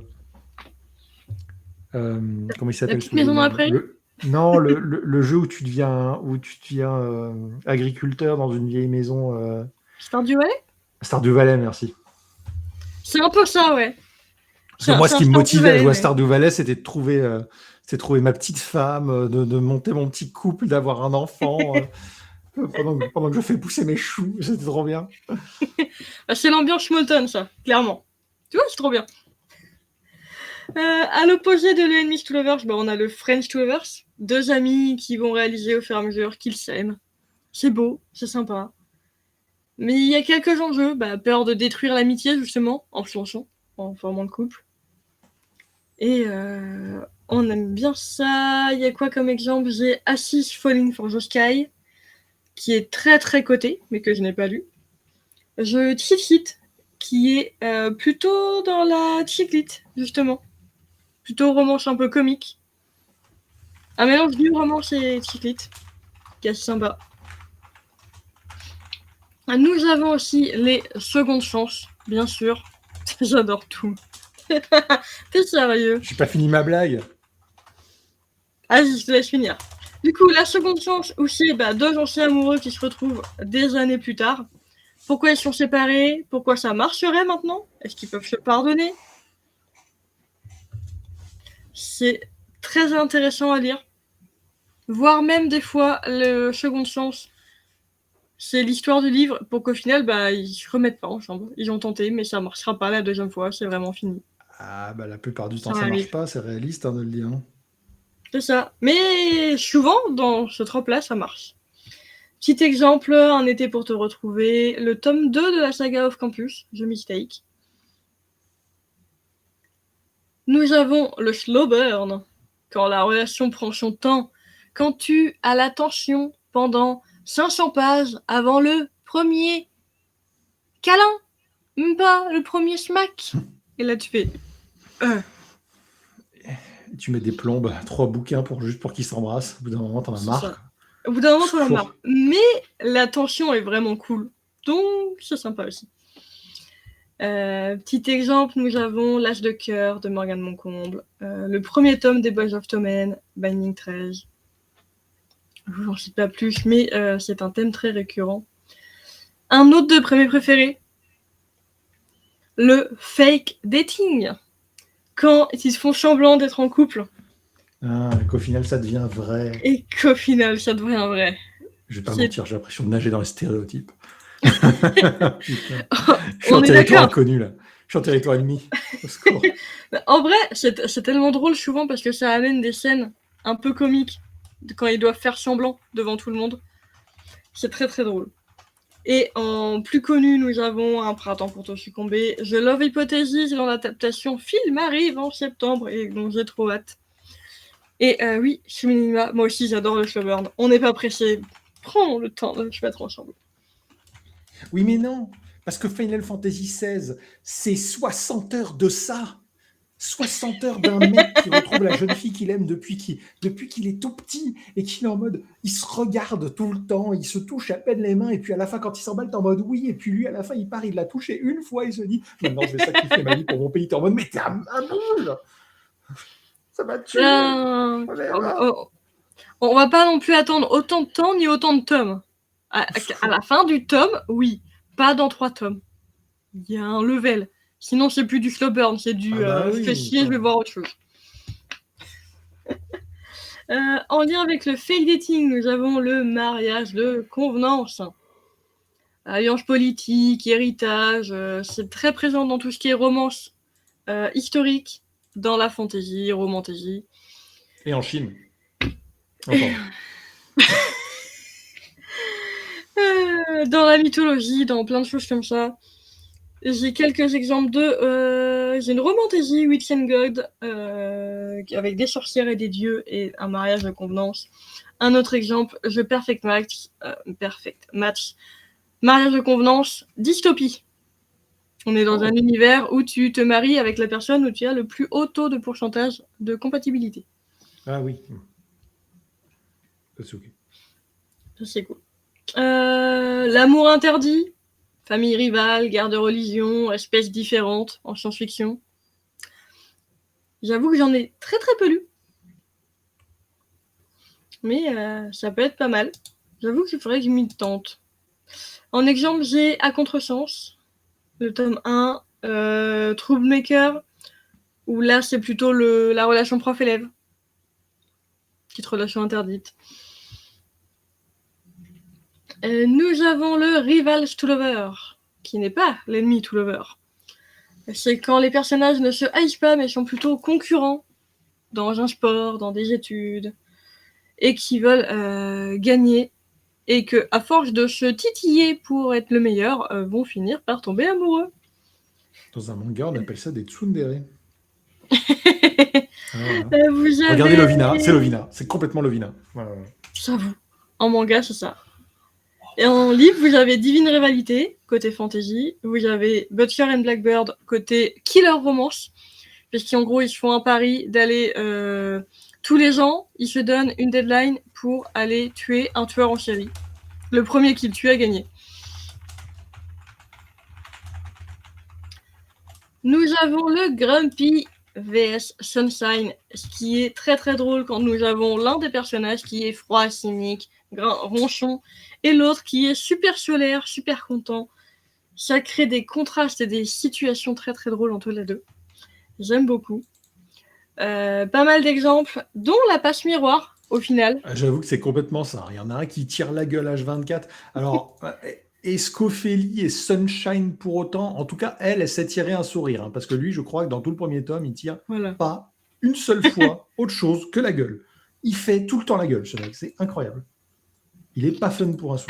comment il s'appelle La petite maison dans la prairie. Non, le jeu où tu deviens agriculteur dans une vieille maison. Stardew Valley? Stardew Valley, merci. C'est un peu ça, ouais. Parce que moi, ce C'est un qui me Stardew motivait à Valley, jouer à mais... Stardew Valley, c'était de trouver ma petite femme, de monter mon petit couple, d'avoir un enfant pendant que je fais pousser mes choux. C'était trop bien. Bah, c'est l'ambiance Schmolton, ça, clairement. Tu vois, c'est trop bien. À l'opposé de l'Enemies to Lovers, bah, on a le Friends to Lovers. 2 amis qui vont réaliser au fur et à mesure qu'ils s'aiment. C'est beau, c'est sympa. Mais il y a quelques enjeux, bah, peur de détruire l'amitié, justement, en se lançant, en formant le couple. Et on aime bien ça. Il y a quoi comme exemple? J'ai Assis Falling for the Sky, qui est très très coté, mais que je n'ai pas lu. Je Cheat It, qui est plutôt dans la chiclite, justement. Plutôt romance un peu comique. Un mélange du romance et chiclite, qui est assez sympa. Nous avons aussi les secondes chances, bien sûr. J'adore tout. T'es sérieux? J'ai pas fini ma blague. Vas-y, je te laisse finir. Du coup, la seconde chance, où c'est 2 anciens amoureux qui se retrouvent des années plus tard. Pourquoi ils sont séparés? Pourquoi ça marcherait maintenant? Est-ce qu'ils peuvent se pardonner? C'est très intéressant à lire. Voire même des fois, le seconde chance, c'est l'histoire du livre pour qu'au final, ils se remettent pas ensemble. Ils ont tenté, mais ça marchera pas la deuxième fois, c'est vraiment fini. Ah, bah la plupart du temps, Ça ça marche arrive. pas, c'est réaliste de le dire. Hein. C'est ça. Mais souvent, dans ce trope-là, ça marche. Petit exemple, Un été pour te retrouver, le tome 2 de la saga Off Campus, The Mistake. Nous avons le slow burn, quand la relation prend son temps, quand tu as l'attention pendant 500 pages avant le premier câlin, même pas le premier smack. Et là, tu fais... Tu mets des plombes, 3 bouquins juste pour qu'ils s'embrassent. Au bout d'un moment, t'en as marre. Au bout d'un moment, t'en as marre. Mais la tension est vraiment cool. Donc, c'est sympa aussi. Petit exemple, nous avons L'Âge de cœur de Morgane Moncomble, le premier tome des Boys of Tommen, Binding 13. Je vous en cite pas plus, mais c'est un thème très récurrent. Un autre de mes préférés, le fake dating. Quand ils se font semblant d'être en couple. Ah, et qu'au final, ça devient vrai. Et qu'au final, ça devient vrai. Je vais pas mentir, j'ai l'impression de nager dans les stéréotypes. Je suis en territoire inconnu, là. Je suis en territoire ennemi. Au secours. En vrai, c'est tellement drôle souvent parce que ça amène des scènes un peu comiques quand ils doivent faire semblant devant tout le monde. C'est très très drôle. Et en plus connu, nous avons Un printemps pour te succomber. The Love Hypothesis, dont l'adaptation film arrive en septembre et dont j'ai trop hâte. Et oui, Shiminima, moi aussi j'adore le slow burn. On n'est pas pressé. Prends le temps de se mettre ensemble. Oui, mais non, parce que Final Fantasy XVI, c'est 60 heures de ça. 60 heures d'un mec qui retrouve la jeune fille qu'il aime depuis qu'il est tout petit et qu'il est en mode, il se regarde tout le temps, il se touche à peine les mains et puis à la fin quand il s'emballe t'es en mode oui et puis lui à la fin il part, il l'a touché une fois, il se dit maintenant je vais sacrifier ma vie pour mon pays, t'es en mode mais t'es un boule, ça m'a tué. On va pas non plus attendre autant de temps ni autant de tomes. À la fin du tome, oui, pas dans 3 tomes. Il y a un level. Sinon, c'est plus du slow burn, c'est du fais chier, je vais voir autre chose. En lien avec le fake dating, nous avons le mariage de convenance. Alliance politique, héritage, c'est très présent dans tout ce qui est romance historique, dans la fantasy, romantasy. Et en Chine. Dans la mythologie, dans plein de choses comme ça. J'ai quelques exemples de... j'ai une romantasy, Witch and God, avec des sorcières et des dieux et un mariage de convenance. Un autre exemple, The Perfect Match, mariage de convenance, dystopie. On est dans un univers où tu te maries avec la personne où tu as le plus haut taux de pourcentage de compatibilité. Ah oui. C'est ok. Ça, c'est cool. L'amour interdit, famille rivale, guerre de religion, espèces différentes en science-fiction. J'avoue que j'en ai très très peu lu. Mais ça peut être pas mal. J'avoue qu'il faudrait que je m'y tente. En exemple, j'ai À Contresens, le tome 1, Troublemaker, où là, c'est plutôt la relation prof-élève. Petite relation interdite. Nous avons le Rivals to Lover, qui n'est pas l'ennemi to Lover. C'est quand les personnages ne se haïssent pas, mais sont plutôt concurrents dans un sport, dans des études, et qui veulent gagner, et que, à force de se titiller pour être le meilleur, vont finir par tomber amoureux. Dans un manga, on appelle ça des tsundere. Voilà. Vous avez... Regardez Lovina, c'est Lovina, c'est complètement Lovina. Voilà. J'avoue. En manga, c'est ça. Et en livre, vous avez Divine Rivalité, côté fantasy. Vous avez Butcher and Blackbird, côté killer romance. Puisqu'en gros, ils se font un pari d'aller... tous les ans, ils se donnent une deadline pour aller tuer un tueur en série. Le premier qui le tue a gagné. Nous avons le Grumpy vs Sunshine, ce qui est très très drôle quand nous avons l'un des personnages qui est froid, cynique, ronchon, et l'autre qui est super solaire, super content. Ça crée des contrastes et des situations très très drôles entre les deux. J'aime beaucoup. Pas mal d'exemples, dont la passe miroir, au final. J'avoue que c'est complètement ça. Il y en a un qui tire la gueule H24. Alors, Escofélie et Sunshine pour autant, en tout cas, elle sait tirer un sourire. Parce que lui, je crois que dans tout le premier tome, il tire pas une seule fois autre chose que la gueule. Il fait tout le temps la gueule, ce mec. C'est incroyable. Il est pas fun pour un sou.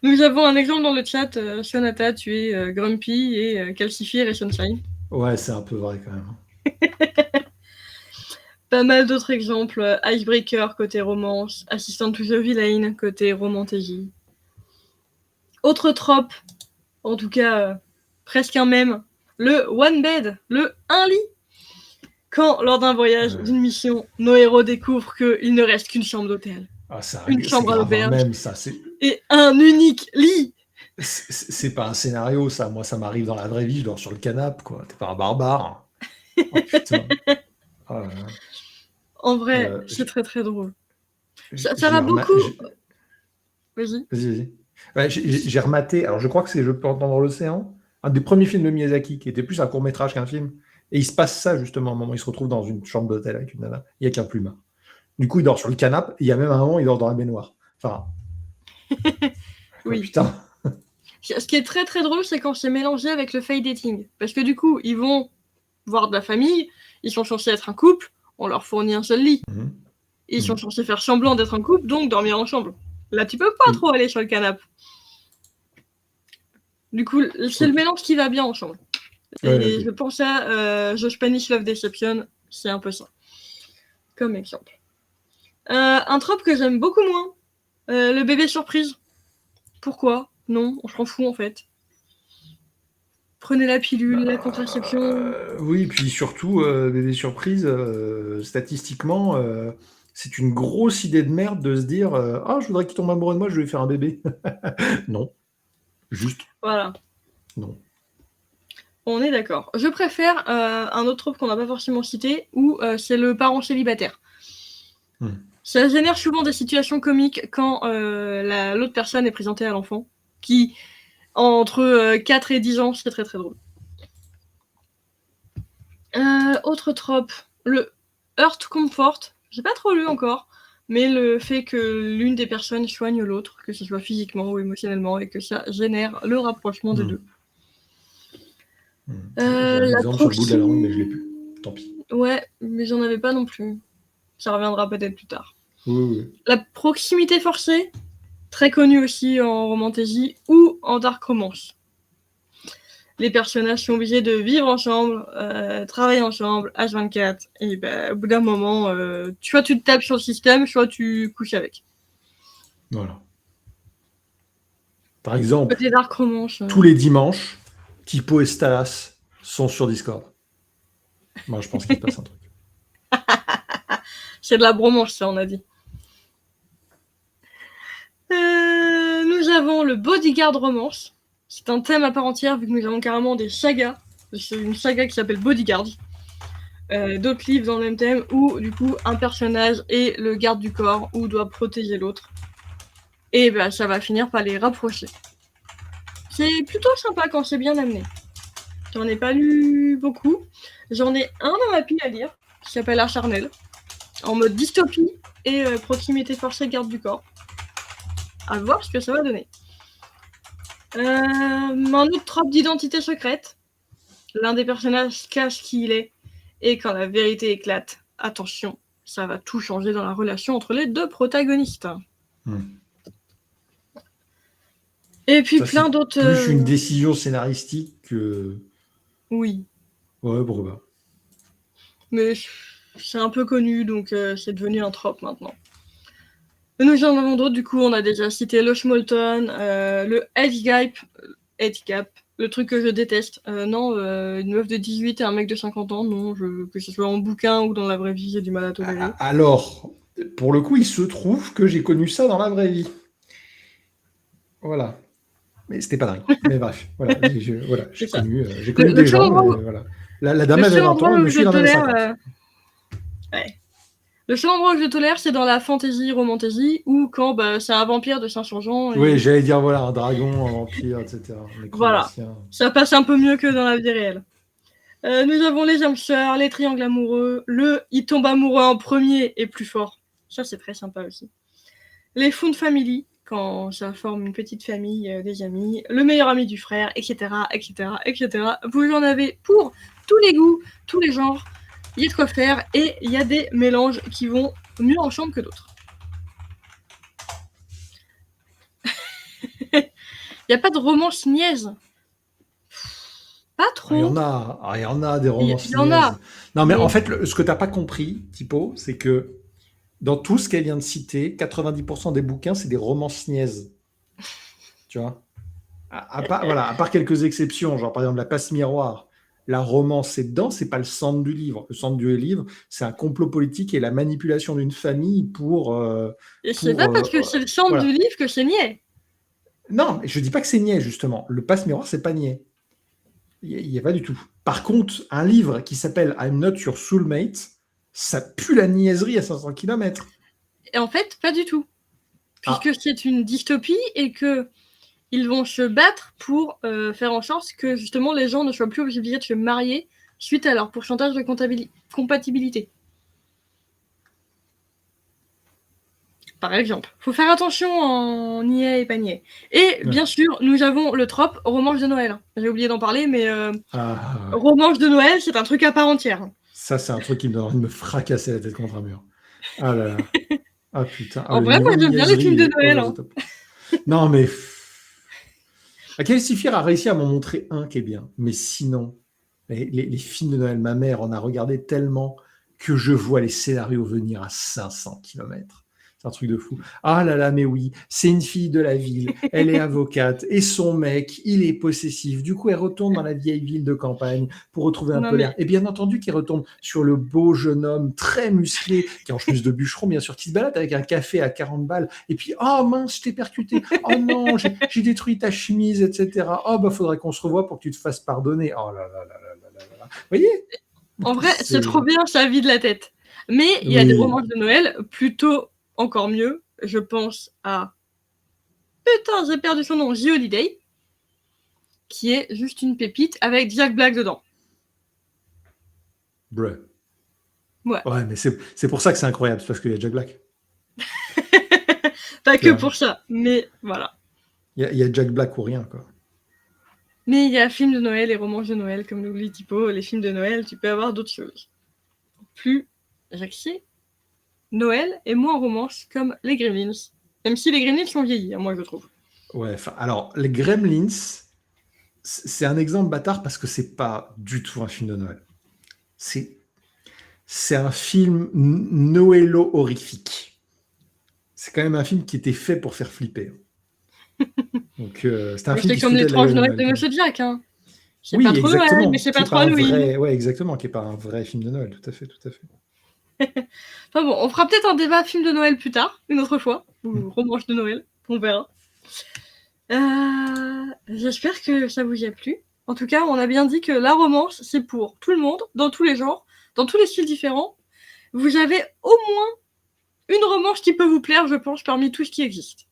Nous avons un exemple dans le chat. Sonata, tu es Grumpy et Calcifier et Sunshine. Ouais, c'est un peu vrai quand même. Pas mal d'autres exemples. Icebreaker côté romance, Assistant to the Villain côté romantégie. Autre trope, en tout cas presque un mème, le one bed, le un lit. Quand, lors d'un voyage, d'une mission, nos héros découvrent qu'il ne reste qu'une chambre d'hôtel. Une chambre à l'auberge. Et un unique lit. C'est pas un scénario, ça. Moi, ça m'arrive dans la vraie vie, je dors sur le canapé, quoi. T'es pas un barbare. Oh, putain. Oh là là. En vrai, c'est très très drôle. Ça va beaucoup. Vas-y. Ouais, j'ai rematé, alors je crois que c'est Je peux entendre l'océan, un des premiers films de Miyazaki, qui était plus un court-métrage qu'un film. Et il se passe ça, justement, à un moment. Il se retrouve dans une chambre d'hôtel avec une nana. Il n'y a qu'un plumard. Du coup, il dort sur le canapé. Et il y a même un moment, il dort dans la baignoire. Enfin. Oui. Oh, putain. Ce qui est très très drôle, c'est quand c'est mélangé avec le fade dating. Parce que du coup, ils vont voir de la famille, ils sont censés être un couple, on leur fournit un seul lit. Ils sont censés faire semblant d'être un couple, donc dormir ensemble. Là, tu peux pas trop aller sur le canapé. Du coup, c'est le mélange qui va bien ensemble. Et je pense à The Spanish Love Deception, c'est un peu ça. Comme exemple. Un trope que j'aime beaucoup moins, le bébé surprise. Pourquoi ? Non, on s'en fout en fait. Prenez la pilule, la contraception. Oui, puis surtout, bébé surprise, statistiquement, c'est une grosse idée de merde de se dire ah, je voudrais qu'il tombe amoureux de moi, je vais faire un bébé. Non. Juste. Voilà. Non. On est d'accord. Je préfère un autre trope qu'on n'a pas forcément cité, où c'est le parent célibataire. Ça génère souvent des situations comiques quand l'autre personne est présentée à l'enfant, qui, entre 4 et 10 ans, c'est très très drôle. Autre trope, le Hurt Comfort. J'ai pas trop lu encore, mais le fait que l'une des personnes soigne l'autre, que ce soit physiquement ou émotionnellement, et que ça génère le rapprochement des deux. J'ai un exemple sur le bout de la langue, mais je l'ai plus. Tant pis. Ouais, mais j'en avais pas non plus. Ça reviendra peut-être plus tard. Oui. La proximité forcée, très connue aussi en romantasy ou en dark romance. Les personnages sont obligés de vivre ensemble, travailler ensemble, H24, et au bout d'un moment, soit tu te tapes sur le système, soit tu couches avec. Voilà. Par exemple, dark romance, tous les dimanches, Tipo et Stalas sont sur Discord. Moi, je pense qu'il se passe un truc. C'est de la bromance, ça, on a dit. Nous avons le bodyguard romance. C'est un thème à part entière, vu que nous avons carrément des sagas. C'est une saga qui s'appelle Bodyguard. d'autres livres dans le même thème où du coup un personnage est le garde du corps ou doit protéger l'autre. Et bah ça va finir par les rapprocher. C'est plutôt sympa quand c'est bien amené. J'en ai pas lu beaucoup. J'en ai un dans ma pile à lire qui s'appelle Acharnel, en mode dystopie et proximité forcée garde du corps. À voir ce que ça va donner. Un autre trope d'identité secrète. L'un des personnages cache qui il est. Et quand la vérité éclate, attention, ça va tout changer dans la relation entre les deux protagonistes. Et puis Ça, plein c'est d'autres... plus une décision scénaristique que... Oui, Ouais, pourquoi pas. mais c'est un peu connu, donc c'est devenu un trope maintenant. Et nous en avons d'autres, du coup, on a déjà cité le Schmolton, le Headgap, le truc que je déteste. Non, une meuf de 18 et un mec de 50 ans, non, que ce soit en bouquin ou dans la vraie vie, j'ai du mal à tolérer. Alors, pour le coup, il se trouve que j'ai connu ça dans la vraie vie. Voilà. Mais c'était pas dingue. Mais bref, voilà, j'ai ça. connu Le des seul gens. endroit où- Mais voilà. La dame Le avait seul 20 endroit ans, le où monsieur je il en avait tolère, 50. ouais. Le seul endroit où je tolère, c'est dans la fantasy romantasy ou quand bah, c'est un vampire de 500 ans. Et... Oui, j'allais dire, voilà, un dragon, un vampire, etc. Voilà, ça passe un peu mieux que dans la vie réelle. Nous avons les âmes sœurs, les triangles amoureux, il tombe amoureux en premier et plus fort. Ça, c'est très sympa aussi. Les found family, quand ça forme une petite famille, des amis, le meilleur ami du frère, etc., etc., etc. Vous en avez pour tous les goûts, tous les genres. Il y a de quoi faire et il y a des mélanges qui vont mieux ensemble que d'autres. Il n'y a pas de romance niaise. Pas trop. Il y en a des romances Il y en a. niaises. Non, mais Mais- en fait, ce que tu n'as pas compris, Tipo, c'est que dans tout ce qu'elle vient de citer, 90% des bouquins, c'est des romances niaises. Tu vois? À part quelques exceptions, genre par exemple la passe miroir, la romance est dedans, c'est pas le centre du livre. Le centre du livre, c'est un complot politique et la manipulation d'une famille pour. Et c'est pas parce que c'est le centre voilà. du livre que c'est niais. Non, je dis pas que c'est niais, justement. Le passe miroir, c'est pas niais. Il n'y a pas du tout. Par contre, un livre qui s'appelle I'm Not Your Soulmate, ça pue la niaiserie à 500 km. Et en fait, pas du tout. Puisque c'est une dystopie et que ils vont se battre pour faire en sorte que justement les gens ne soient plus obligés de se marier suite à leur pourcentage de compatibilité. Par exemple. Faut faire attention en niais et pas niais. Et bien sûr, nous avons le trope romance de Noël. J'ai oublié d'en parler, mais romance de Noël, c'est un truc à part entière. Ça, c'est un truc qui me donne envie de me fracasser la tête contre un mur. Ah là là. Ah putain. En vrai, moi j'aime bien les films de Noël. Hein. Non, mais. Calcifir a réussi à m'en montrer un qui est bien. Mais sinon, les films de Noël, ma mère en a regardé tellement que je vois les scénarios venir à 500 km. C'est un truc de fou. Ah là là, mais oui, c'est une fille de la ville, elle est avocate, et son mec, il est possessif. Du coup, elle retourne dans la vieille ville de campagne pour retrouver un peu l'air. Et bien entendu, qu'elle retombe sur le beau jeune homme très musclé, qui est en chemise de bûcheron, bien sûr, qui se balade avec un café à 40 balles. Et puis, oh mince, je t'ai percuté. Oh non, j'ai détruit ta chemise, etc. Oh, bah, faudrait qu'on se revoie pour que tu te fasses pardonner. Oh là là là là là là là. Vous voyez? En vrai, c'est trop bien, ça vide la tête. Mais il y a des romances de Noël plutôt encore mieux. Je pense à... Putain, j'ai perdu son nom. The Holiday. Qui est juste une pépite avec Jack Black dedans. Bruh. Ouais. Ouais, mais c'est pour ça que c'est incroyable, c'est parce qu'il y a Jack Black. Pas que pour ça, mais voilà. Il y a Jack Black ou rien, quoi. Mais il y a films de Noël et romances de Noël, comme l'oublie Tipo. Les films de Noël, tu peux avoir d'autres choses. Plus axés Noël et moins romance, comme les Gremlins. Même si les Gremlins sont vieillis, moi je trouve. Ouais, alors, les Gremlins, c'est un exemple bâtard parce que c'est pas du tout un film de Noël. C'est un film noëlo-horrifique. C'est quand même un film qui était fait pour faire flipper. Donc, c'est un film qui comme l'étrange Noël de Monsieur Jack, hein. C'est oui, pas trop exactement. Noël, mais c'est pas trop Halloween. Ouais, exactement, qui est pas un vrai film de Noël, tout à fait. Enfin bon, on fera peut-être un débat film de Noël plus tard, une autre fois, ou romance de Noël, on verra. J'espère que ça vous y a plu. En tout cas, on a bien dit que la romance, c'est pour tout le monde, dans tous les genres, dans tous les styles différents, vous avez au moins une romance qui peut vous plaire, je pense, parmi tout ce qui existe.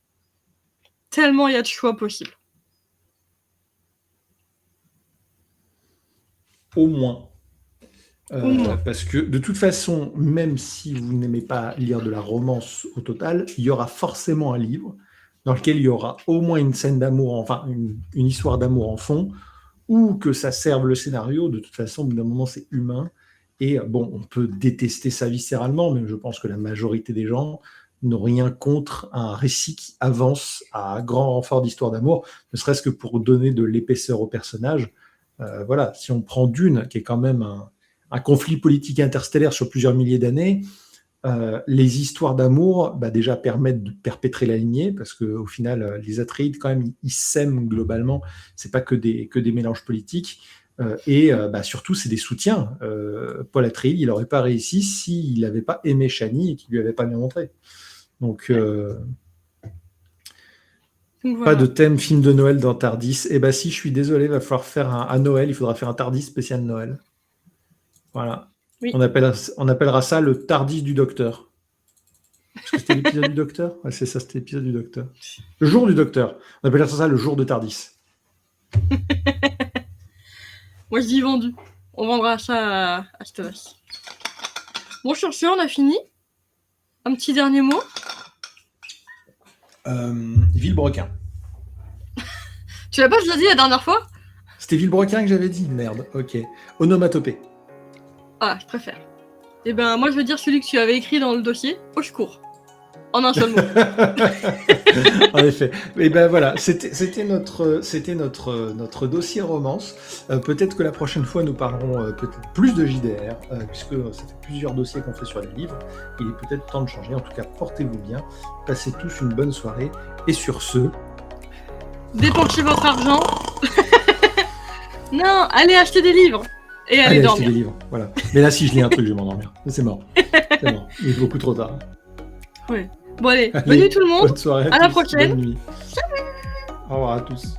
Tellement il y a de choix possibles. Au moins. Au moins. Parce que de toute façon, même si vous n'aimez pas lire de la romance au total, il y aura forcément un livre dans lequel il y aura au moins une scène d'amour, enfin une histoire d'amour en fond, ou que ça serve le scénario. De toute façon, au bout d'un moment, c'est humain. Et bon, on peut détester ça viscéralement, mais je pense que la majorité des gens n'ont rien contre un récit qui avance à grand renfort d'histoire d'amour, ne serait-ce que pour donner de l'épaisseur au personnage. Voilà, si on prend Dune, qui est quand même un conflit politique interstellaire sur plusieurs milliers d'années, les histoires d'amour déjà permettent de perpétrer la lignée, parce qu'au final, les Atreides, quand même, ils s'aiment globalement, c'est pas que des mélanges politiques, et surtout, c'est des soutiens. Paul Atreides, il n'aurait pas réussi s'il n'avait pas aimé Chani et qu'il lui avait pas bien montré. Donc, Donc, pas de thème film de Noël dans Tardis. Eh ben si, je suis désolé, il va falloir faire à Noël, il faudra faire un Tardis spécial Noël. Voilà. Oui. On appellera ça le Tardis du Docteur. Parce que c'était l'épisode du Docteur. Ouais, c'est ça, c'était l'épisode du Docteur. Le jour du Docteur. On appellera ça le jour de Tardis. Moi, je dis vendu. On vendra ça à Stavas. Bon, sur ce, on a fini. Un petit dernier mot. Villebrequin. Tu l'as pas déjà dit la dernière fois? C'était Villebrequin que j'avais dit, merde. Ok. Onomatopée. Ah, je préfère. Eh ben, moi, je veux dire celui que tu avais écrit dans le dossier. Au secours. En un seul mot. En effet. Et ben voilà, c'était notre dossier romance. Peut-être que la prochaine fois, nous parlerons peut-être plus de JDR, puisque ça fait plusieurs dossiers qu'on fait sur les livres. Il est peut-être temps de changer. En tout cas, portez-vous bien. Passez tous une bonne soirée. Et sur ce... Dépensez votre argent. Non, allez acheter des livres. Et allez dormir. Acheter des livres, voilà. Mais là, si je lis un truc, je vais m'endormir. C'est mort. C'est mort. Il est beaucoup trop tard. Ouais. Bon allez, bonne nuit tout le monde. Bonne soirée. À la prochaine. Bonne nuit. Au revoir à tous.